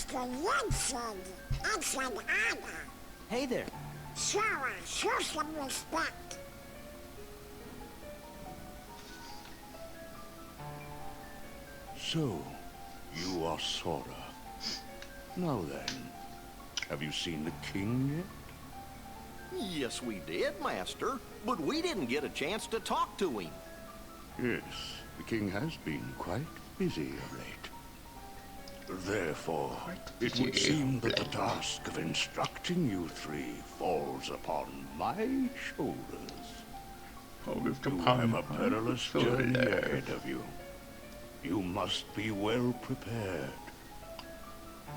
Master Yensid, it's an honor. Hey there. Sora, show some respect. So, you are Sora. Now then, have you seen the king yet? Yes, we did, Master, but we didn't get a chance to talk to him. Yes, the king has been quite busy of late. Therefore, it would seem that the task of instructing you three falls upon my shoulders. You have a perilous journey ahead of you. You must be well prepared.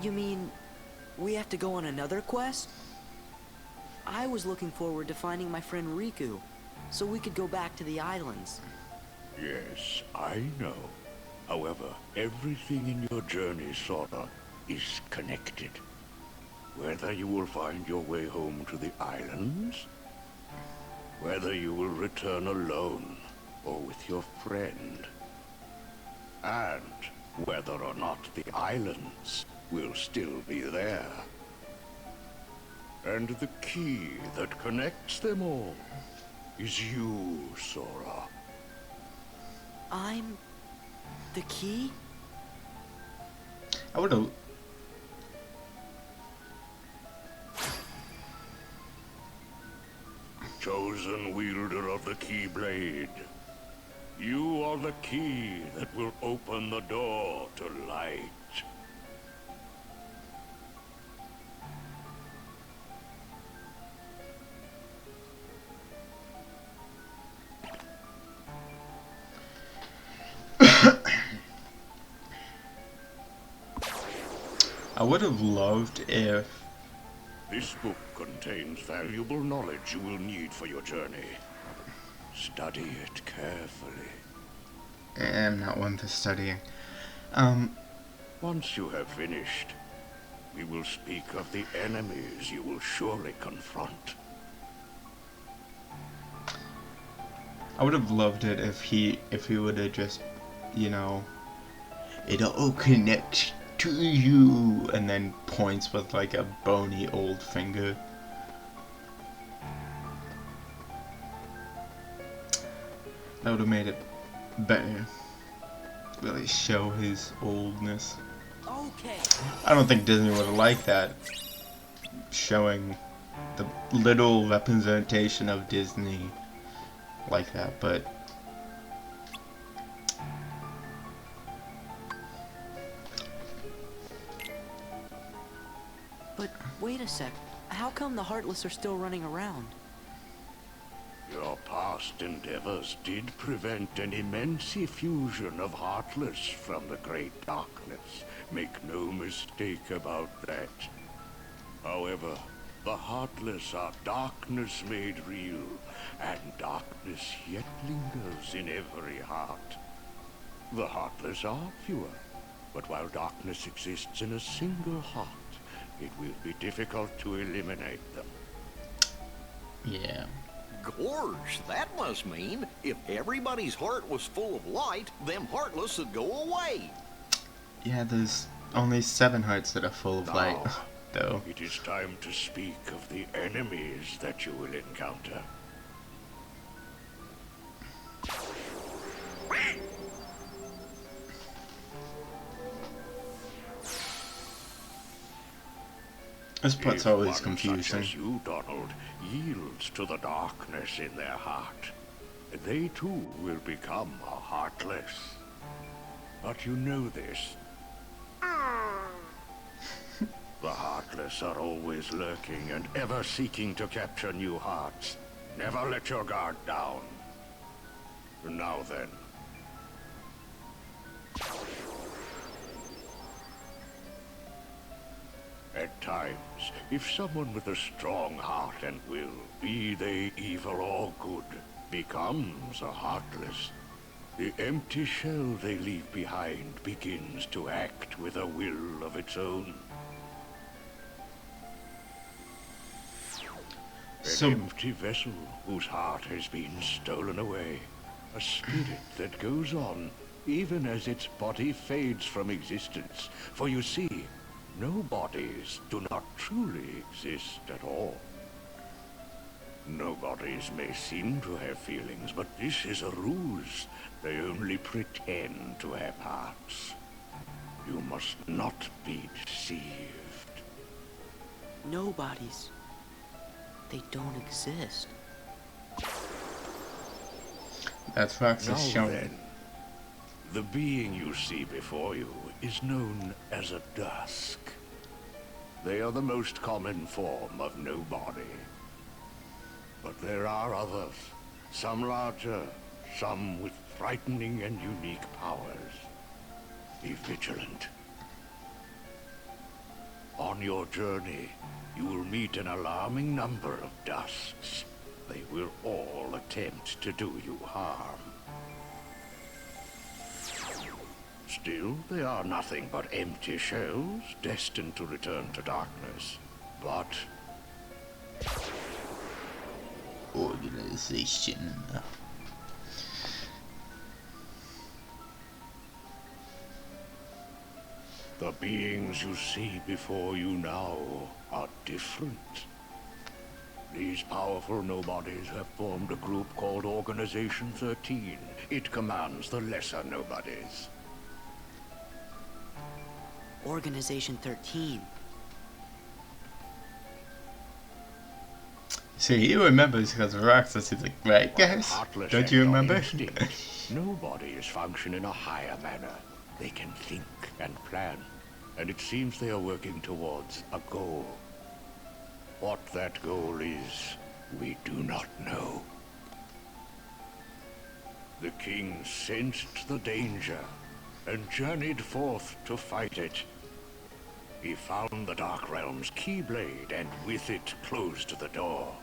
You mean we have to go on another quest? I was looking forward to finding my friend Riku, so we could go back to the islands. Yes, I know. However, everything in your journey, Sora, is connected. Whether you will find your way home to the islands, whether you will return alone or with your friend, and whether or not the islands will still be there. And the key that connects them all is you, Sora. I'm the key? I would have. Chosen wielder of the Keyblade. You are the key that will open the door to light. I would have loved if. This book contains valuable knowledge you will need for your journey. Study it carefully. I'm not one for studying. Once you have finished, we will speak of the enemies you will surely confront. I would have loved it if he would have just, you know, it all connects to you, and then points with like a bony old finger. That would have made it better. Really show his oldness. Okay. I don't think Disney would have liked that. Showing the little representation of Disney like that, but Wait a sec. How come the Heartless are still running around? Your past endeavors did prevent an immense effusion of Heartless from the Great Darkness. Make no mistake about that. However, the Heartless are darkness made real, and darkness yet lingers in every heart. The Heartless are fewer, but while darkness exists in a single heart, it will be difficult to eliminate them. yeah. Gorge, that must mean if everybody's heart was full of light, them Heartless would go away. Yeah, there's only 7 hearts that are full of light, Now, though. it is time to speak of the enemies that you will encounter. This part's If always one confusing. such as you, Donald, yields to the darkness in their heart, they too will become a Heartless. But you know this. The Heartless are always lurking and ever seeking to capture new hearts. Never let your guard down. Now then. At times, if someone with a strong heart and will, be they evil or good, becomes a Heartless, the empty shell they leave behind begins to act with a will of its own. So- An empty vessel whose heart has been stolen away. A spirit that goes on, even as its body fades from existence. For you see, no bodies do not truly exist at all. Nobodies may seem to have feelings, but this is a ruse. They only pretend to have hearts. You must not be deceived. Nobodies. They don't exist. That's Roxas Now showing. then, the being you see before you is known as a Dusk. They are the most common form of nobody. But there are others, some larger, some with frightening and unique powers. Be vigilant. On your journey, you will meet an alarming number of Dusks. They will all attempt to do you harm. Still, they are nothing but empty shells, destined to return to darkness. But Organization. the beings you see before you now are different. These powerful nobodies have formed a group called Organization 13. It commands the lesser nobodies. Organization 13. See, he remembers because of Roxas. He's like, right, guys? Heartless Don't you act on remember? instinct. Nobodies function in a higher manner. They can think and plan, and it seems they are working towards a goal. What that goal is, we do not know. The king sensed the danger and journeyed forth to fight it. He found the Dark Realm's Keyblade and with it closed the door.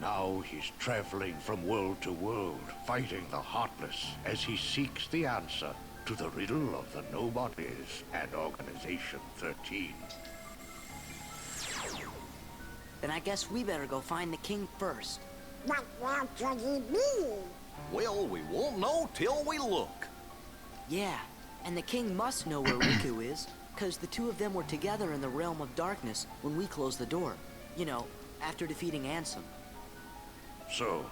Now he's traveling from world to world, fighting the Heartless as he seeks the answer to the riddle of the Nobodies and Organization 13. Then I guess we better go find the king first. But where could he be? Well, we won't know till we look. Yeah, and the king must know where Riku is, because the two of them were together in the Realm of Darkness when we closed the door. You know, after defeating Ansem. So,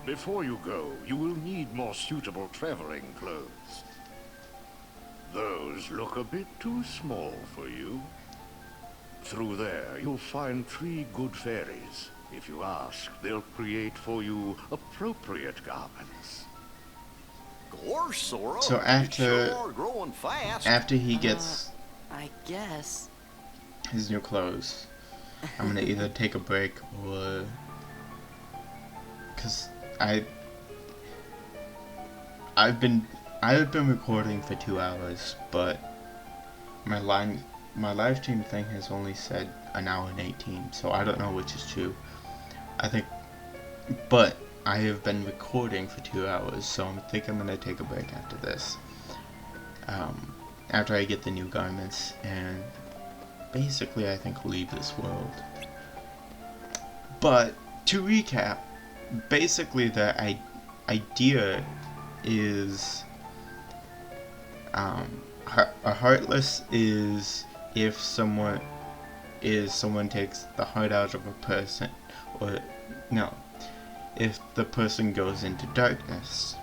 before you go, you will need more suitable traveling clothes. Those look a bit too small for you. Through there, you'll find 3 good fairies. If you ask, they'll create for you appropriate garments. Gorsh, Sora. So after- You sure are growing fast. After he gets I guess. his new clothes, I'm gonna either take a break or... Cause I've been recording for 2 hours, but my live stream thing has only said an hour and 18, so I don't know which is true. But I have been recording for 2 hours, so I think I'm gonna take a break after this. After I get the new garments, and basically I think leave this world. But to recap, basically the idea is a heartless is if someone takes the heart out of a person, or no, if the person goes into darkness,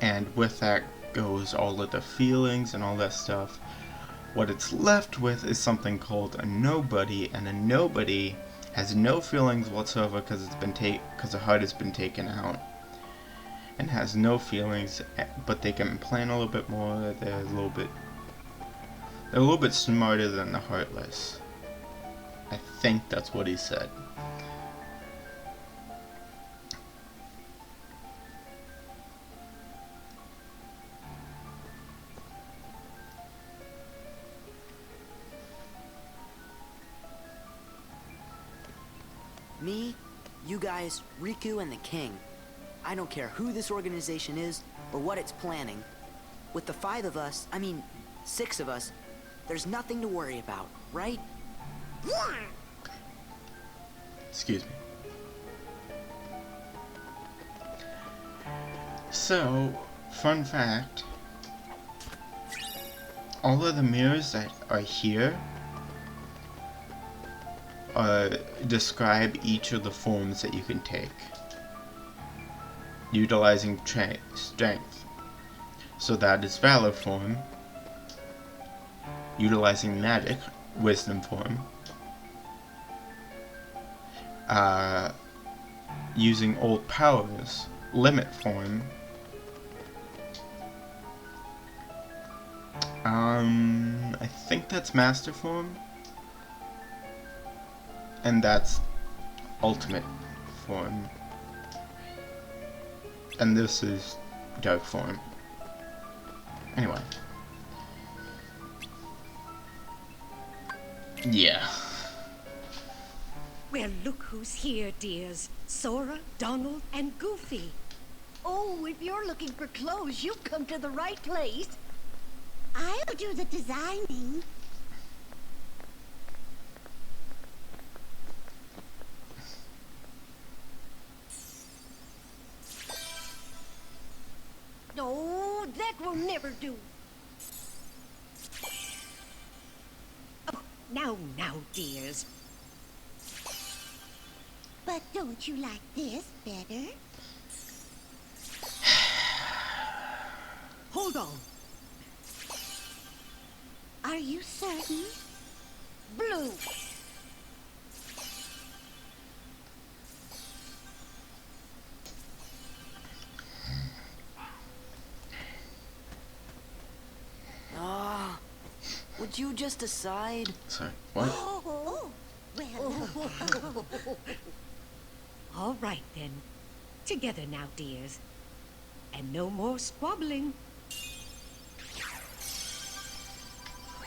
and with that goes all of the feelings and all that stuff. What it's left with is something called a nobody, and a nobody has no feelings whatsoever because the heart has been taken out, and has no feelings, but they can plan a little bit more. They're a little bit smarter than the heartless. I think that's what he said. Me, you guys, Riku, and the king. I don't care who this organization is or what it's planning. With the 5 of us, 6 of us, there's nothing to worry about, right? Yeah. Excuse me. So, fun fact, all of the mirrors that are here describe each of the forms that you can take, utilizing strength. So that is Valor form, utilizing magic, Wisdom form, using old powers, Limit form, I think that's Master form, and that's Ultimate form, and this is Dark form. Anyway. Yeah. Well, look who's here, dears. Sora, Donald, and Goofy. Oh, if you're looking for clothes, you've come to the right place. I'll do the designing. No, that will never do. Oh, now, dears. But don't you like this better? Hold on. Are you certain? Blue. Ah, would you just decide? Sorry, what? Oh, well. All right, then. Together now, dears. And no more squabbling.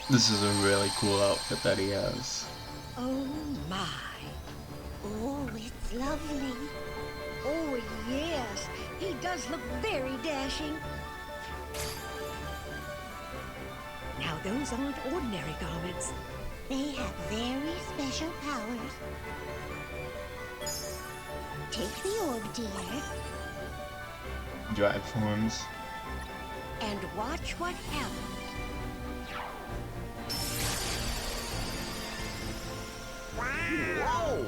This is a really cool outfit that he has. Oh, my. Oh, it's lovely. Oh, yes. He does look very dashing. Now, those aren't ordinary garments. They have very special powers. Take the orb, dear. Drive forms. And watch what happens. Whoa!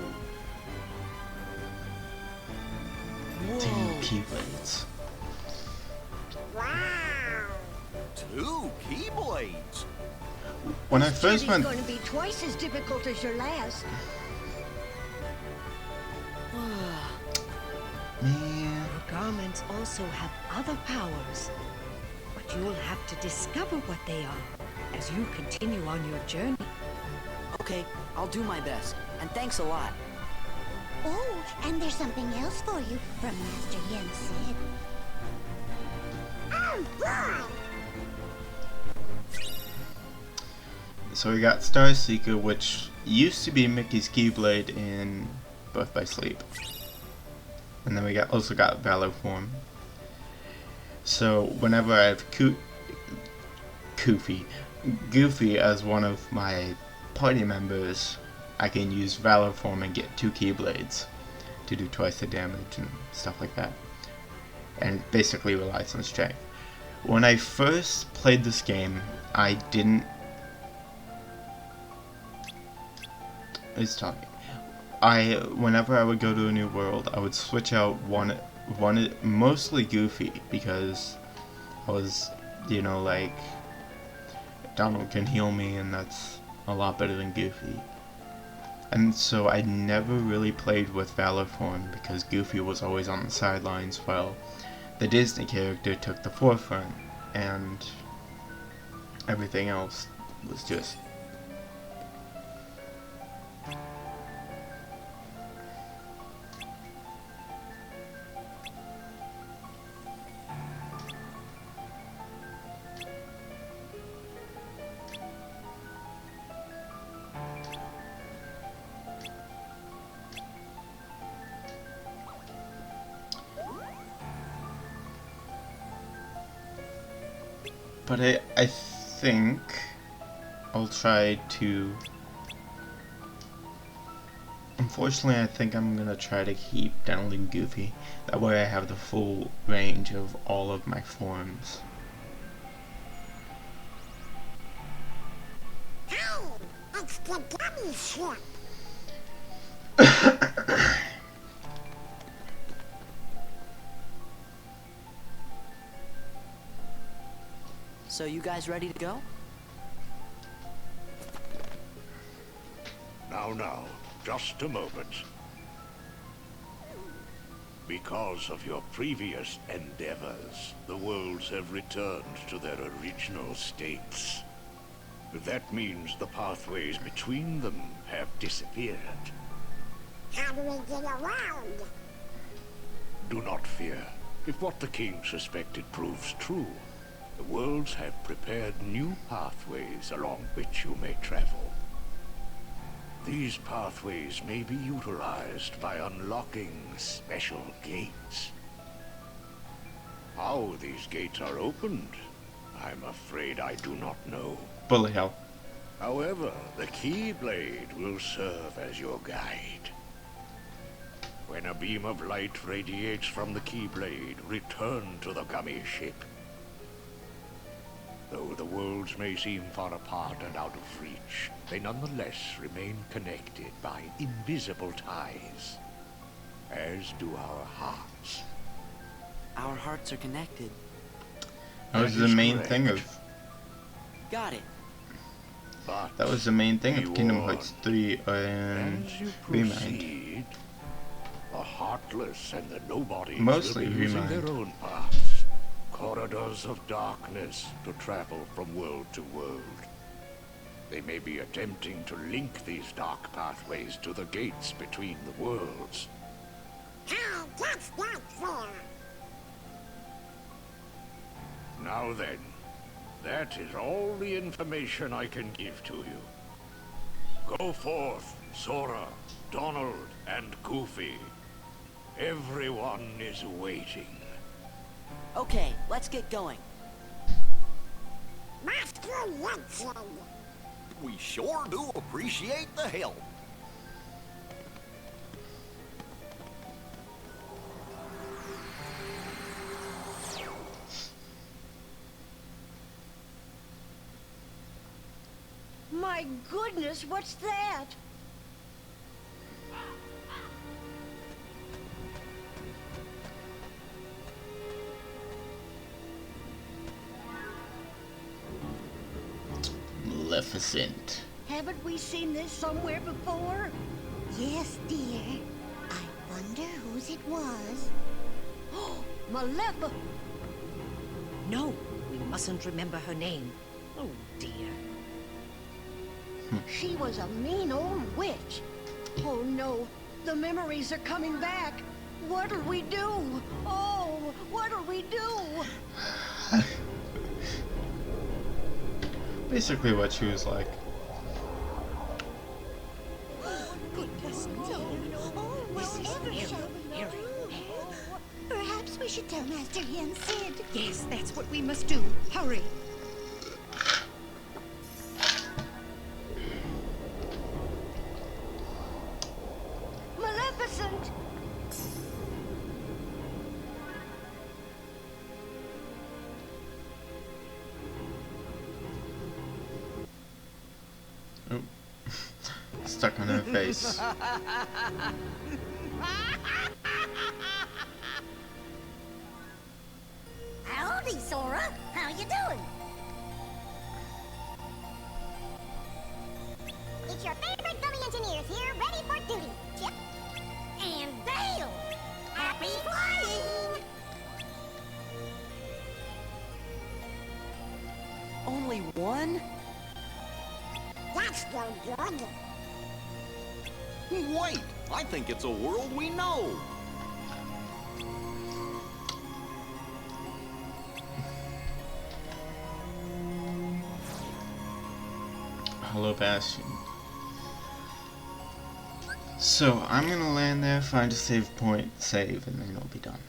Two keyblades. Wow. 2 Keyblades. When I This first journey's went, going to be twice as difficult as your last. man, Your garments also have other powers. But you'll have to discover what they are as you continue on your journey. Okay, I'll do my best. And thanks a lot. Oh, and there's something else for you from Master Yen Sid. Oh, boy! so we got Star Seeker, which used to be Mickey's Keyblade in Birth by Sleep. And then we also got Valor form. So whenever I have Goofy as one of my party members, I can use Valor form and get 2 Keyblades to do twice the damage and stuff like that. And it basically relies on strength. When I first played this game, I didn't... It's talking. Whenever I would go to a new world, I would switch out mostly Goofy, because I was, like, Donald can heal me, and that's a lot better than Goofy. And so I never really played with Valor form, because Goofy was always on the sidelines while the Disney character took the forefront, and everything else was just... But I think I'll try to Unfortunately, I think I'm gonna try to keep Donald and Goofy. That way I have the full range of all of my forms. Hi, it's the gummy ship. So you guys ready to go? Now, just a moment. Because of your previous endeavors, the worlds have returned to their original states. That means the pathways between them have disappeared. How do we get around? Do not fear. If what the king suspected proves true, the worlds have prepared new pathways along which you may travel. These pathways may be utilized by unlocking special gates. How these gates are opened, I'm afraid I do not know. Bullet hell. However, the Keyblade will serve as your guide. When a beam of light radiates from the Keyblade, return to the gummy ship. Though the worlds may seem far apart and out of reach, they nonetheless remain connected by invisible ties, as do our hearts. Our hearts are connected. That was That the is main correct. thing of Got it. But that was the main thing be of Kingdom warned, Hearts 3 and as you Remind. proceed, the heartless and the nobodies Mostly will be using Remind. their own paths, corridors of darkness to travel from world to world. They may be attempting to link these dark pathways to the gates between the worlds. Hi, that's not fair. Now then, that is all the information I can give to you. Go forth, Sora, Donald, and Goofy. Everyone is waiting. Okay, let's get going. Master Jensen. We sure do appreciate the help. My goodness, what's that? Maleficent. Haven't we seen this somewhere before? Yes, dear. I wonder whose it was. Maleficent! No, we mustn't remember her name. Oh, dear. She was a mean old witch. Oh no, the memories are coming back. What'll we do? Oh, what'll we do? Basically what she was like. Goodness me. Oh, This is whatever very, shall we very do? Perhaps we should tell Master Yi and Sid. Yes, that's what we must do. Hurry. Maleficent! Oh. Stuck on her face. Howdy, Sora. How you doing? It's your favorite gummy engineers here, ready for duty. Chip. And Dale. Happy flying! Only one? That's no good. Wait, I think it's a world we know. Hollow Bastion. So, I'm gonna land there, find a save point, save, and then it'll be done.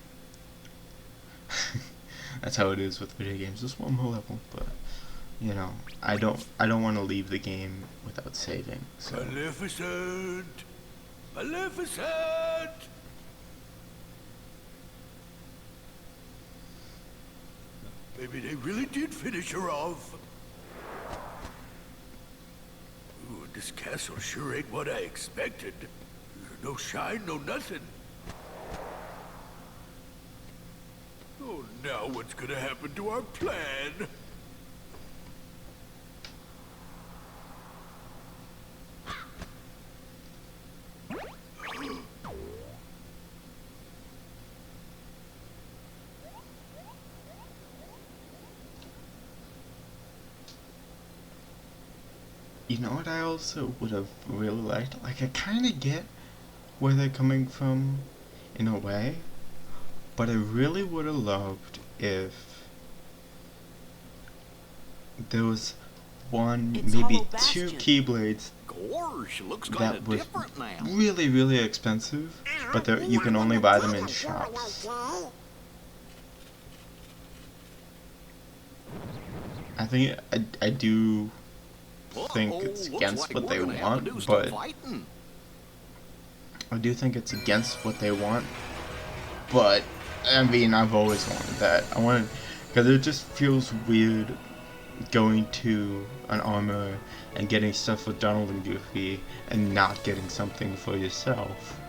That's how it is with video games. Just one more level, but you know, I don't want to leave the game without saving. So Maleficent! Maleficent! Maybe they really did finish her off. Ooh, this castle sure ain't what I expected. No shine, no nothing. Oh, now what's gonna happen to our plan? You know what I also would have really liked? Like, I kind of get where they're coming from in a way, but I really would have loved if there was one, It's maybe Hollow two Bastion. Keyblades Gorge, looks kind that of was different now. really, really expensive, but you can only buy them in shops. I think I do think it's Uh-oh, against looks like what they we're gonna have to do want, some but fighting. I do think it's against what they want. But I mean, I've always wanted that. I wanted, because it just feels weird going to an armor and getting stuff with Donald and Goofy and not getting something for yourself.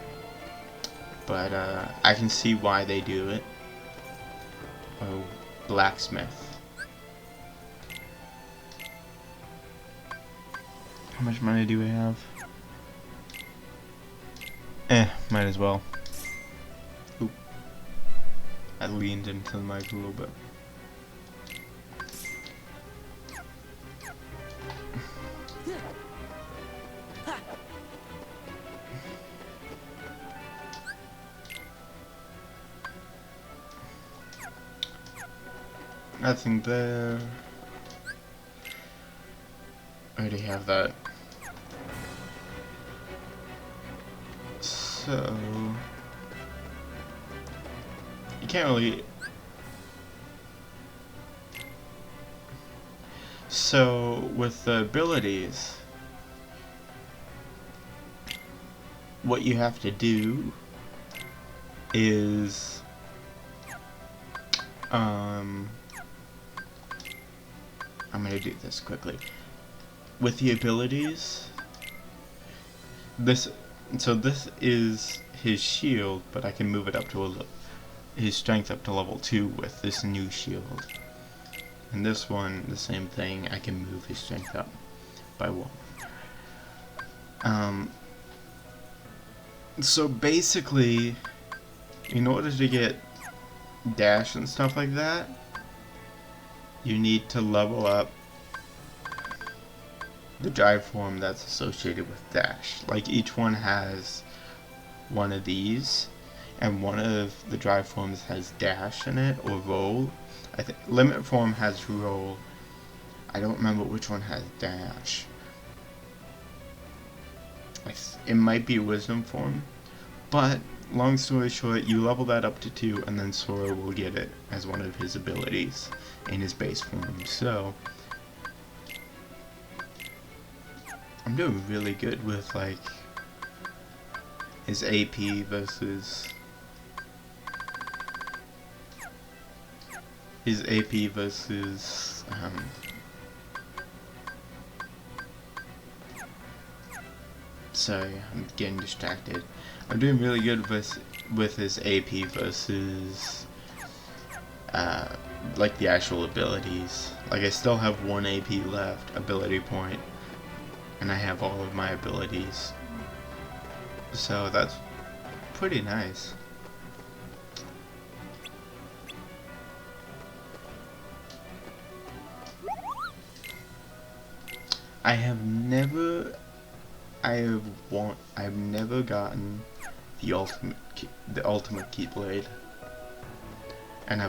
But I can see why they do it. Oh, blacksmith. How much money do we have? Might as well. Oop. I leaned into the mic a little bit. Nothing there. I already have that. So you can't really. So with the abilities, what you have to do is I'm gonna do this quickly. With the abilities, this is his shield, but I can move it up to his strength up to level 2 with this new shield. And this one, the same thing, I can move his strength up by 1. So basically, in order to get dash and stuff like that, you need to level up the drive form that's associated with dash. Like, each one has one of these, and one of the drive forms has dash in it, or roll. I think limit form has roll. I don't remember which one has dash. It might be wisdom form, but long story short, you level that up to 2, and then Sora will get it as one of his abilities in his base form. So I'm doing really good with, like, his AP versus sorry, I'm getting distracted. I'm doing really good with his AP versus like the actual abilities. Like, I still have 1 AP left, ability point, and I have all of my abilities. So that's pretty nice. I've never gotten the ultimate Keyblade, and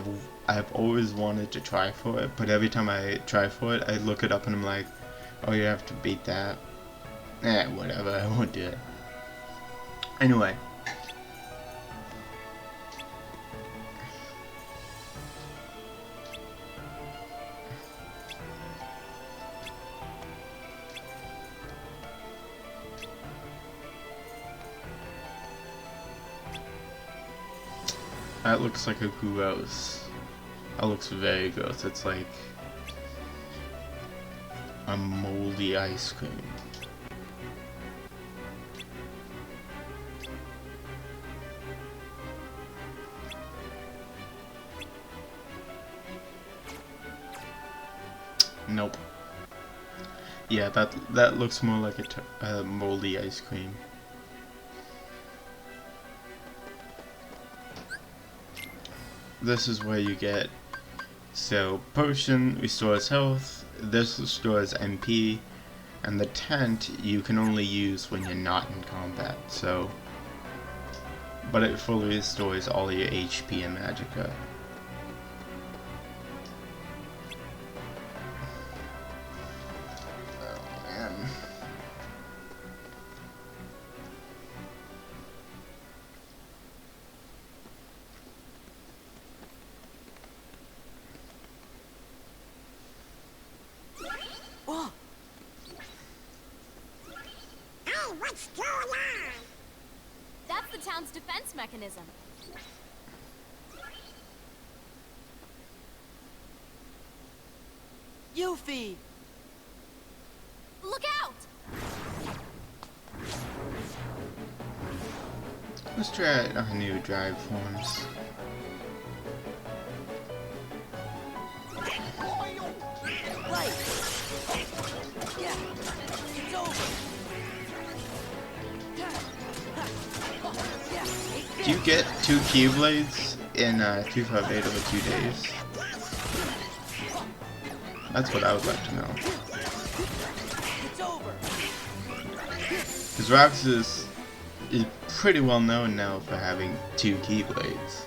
I've always wanted to try for it, but every time I try for it, I look it up and I'm like, oh, you have to beat that. Whatever, I won't do it. Anyway. That looks like a gross. That looks very gross. It's like a moldy ice cream. Nope. Yeah, that looks more like a moldy ice cream. This is where you get, so potion restores health, this restores MP, and the tent you can only use when you're not in combat, so, but it fully restores all your HP and magicka. Oh man. Whoa! Hey, what's going on? That's the town's defense mechanism. Yuffie! Look out! Let's try our new drive forms. Right! Yeah! It's over! Do you get 2 Keyblades in 258 over 2 days? That's what I would like to know. It's over! Because Roxas is pretty well known now for having 2 Keyblades.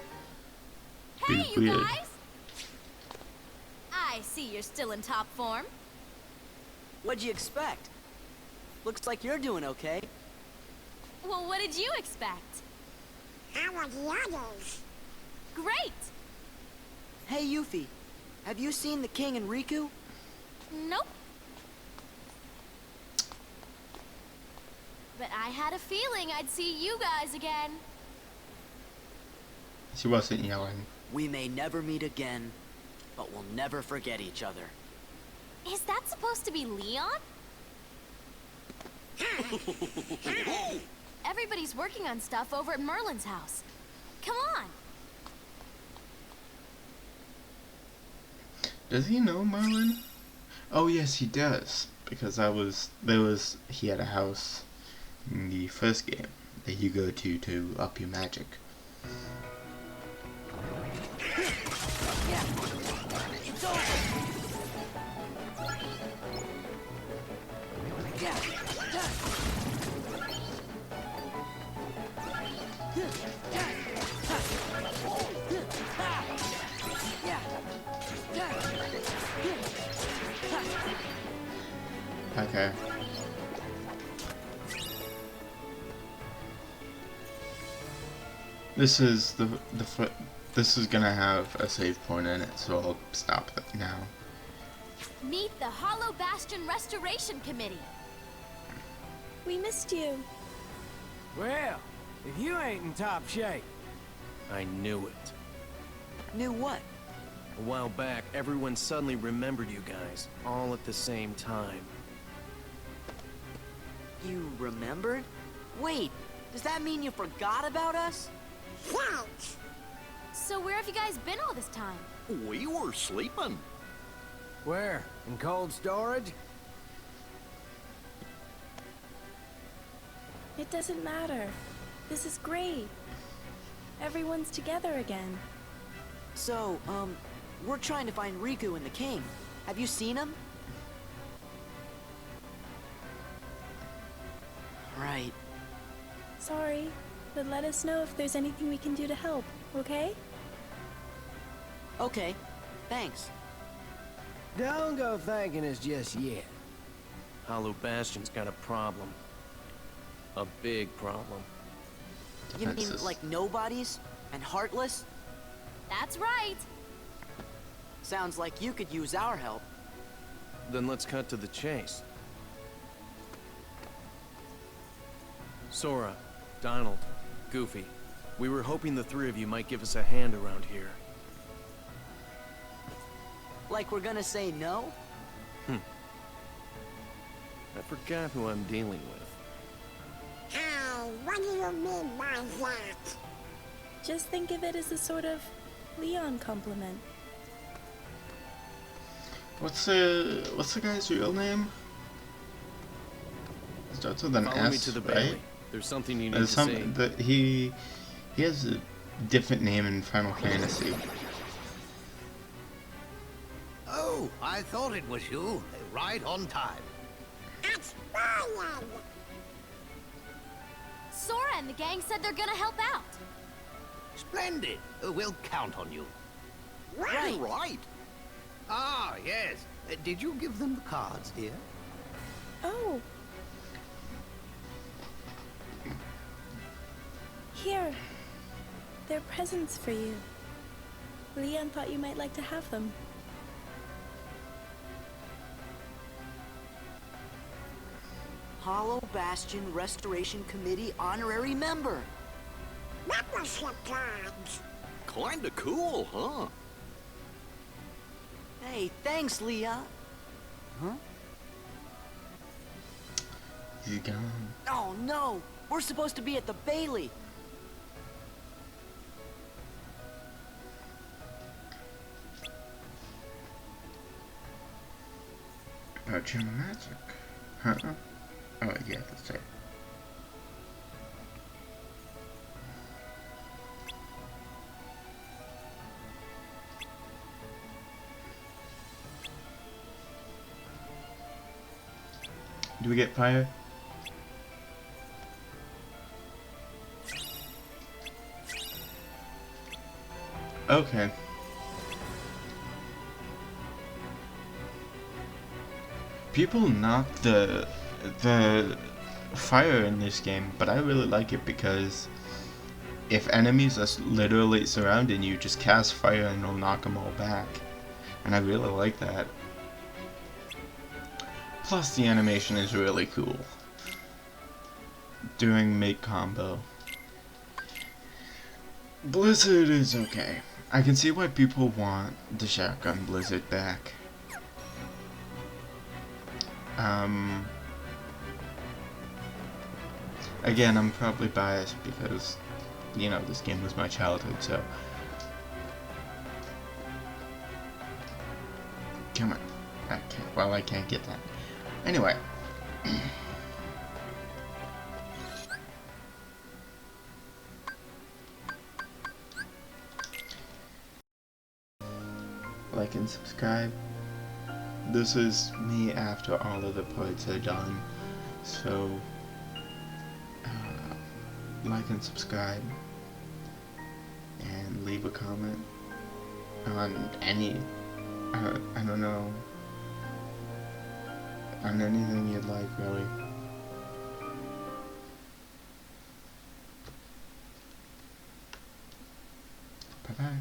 Hey, Pretty you weird. guys! I see you're still in top form. What'd you expect? Looks like you're doing okay. Well, what did you expect? How are the others? Great! Hey, Yuffie, have you seen the king and Riku? Nope. But I had a feeling I'd see you guys again. She wasn't yelling. We may never meet again, but we'll never forget each other. Is that supposed to be Leon? Everybody's working on stuff over at Merlin's house. Come on. Does he know Merlin? Oh yes, he does. Because he had a house in the first game that you go to up your magic. Yeah! It's over! Yeah! Okay. This is this is gonna have a save point in it, so I'll stop it now. Meet the Hollow Bastion Restoration Committee. We missed you. Well, if you ain't in top shape. I knew it. Knew what? A while back, everyone suddenly remembered you guys, all at the same time. You remembered? Wait, does that mean you forgot about us? Thanks. So where have you guys been all this time? We were sleeping. Where? In cold storage? It doesn't matter. This is great. Everyone's together again. So, we're trying to find Riku and the king. Have you seen him? Right. Sorry, but let us know if there's anything we can do to help, okay? Okay, thanks. Don't go thanking us just yet. Hollow Bastion's got a problem. A big problem. You mean Defenses. like nobodies and heartless? That's right. Sounds like you could use our help. Then let's cut to the chase. Sora, Donald, Goofy, We were hoping the three of you might give us a hand around here. Like we're gonna say no? I forgot who I'm dealing with. Hey, what do you mean by that? Just think of it as a sort of Leon compliment. What's the guy's real name? It starts with an Follow me S, to the right? Bailey. There's something you need There's to see. he has a different name in Final Fantasy. Oh, I thought it was you. Right on time. It's Brian! Sora and the gang said they're gonna help out. Splendid. We'll count on you. Right! Right. Ah, yes. Did you give them the cards, dear? Oh. Here. They're presents for you. Leon thought you might like to have them. Hollow Bastion Restoration Committee honorary member. That was your cards. Kinda cool, huh? Hey, thanks, Leah. Huh? He's gone. Oh no! We're supposed to be at the Bailey. About your magic. Huh? Oh, yeah, that's right. Do we get fire? Okay. People knock the fire in this game, but I really like it because if enemies are literally surrounding you, just cast fire and it'll knock them all back. And I really like that. Plus the animation is really cool during mid-combo. Blizzard is okay. I can see why people want the Shotgun Blizzard back. Again, I'm probably biased because, you know, this game was my childhood, so. Come on. Okay, well, I can't get that. Anyway. Like and subscribe. This is me after all of the parts are done, so like and subscribe and leave a comment on any I don't know, on anything you'd like, really. Bye bye.